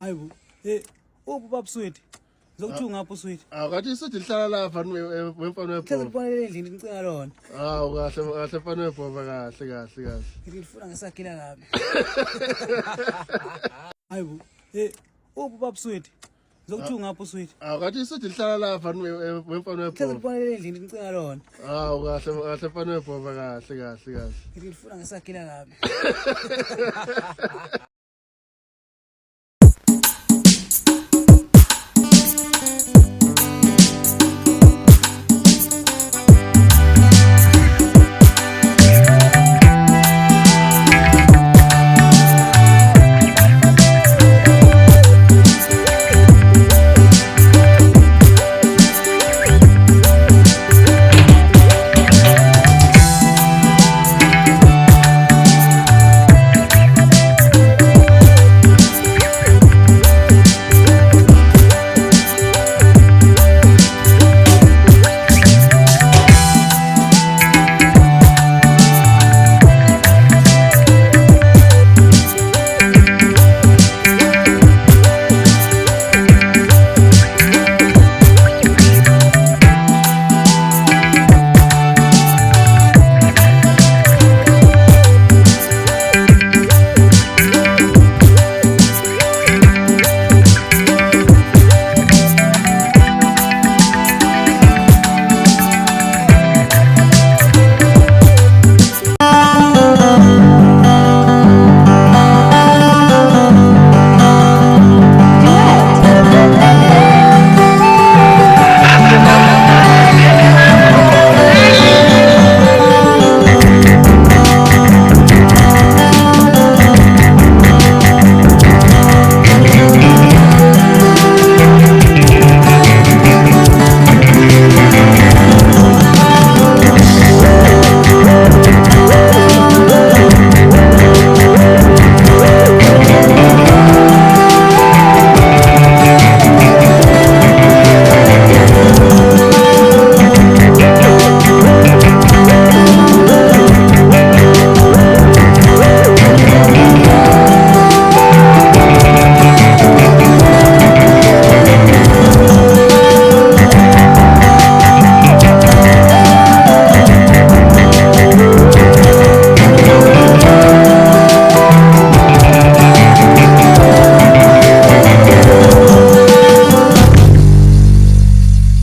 Hayibo. Ubaba sweet. Ngizokuthunga ngapho sweet. Akathi isithi lihlala lapha wemfana Ngicela webhoba. ukubonela endlini ngicinga lona. Kahle kahle mfana webhoba kahle. Ngifuna ngisagila kabi. Hayibo. Ubaba sweet. Ngizokuthunga ngapho sweet. Akathi isithi lihlala lapha wemfana Ngicela webhoba. ukubonela endlini ngicinga lona. Kahle mfana webhoba kahle. Ngifuna ngisagila kabi.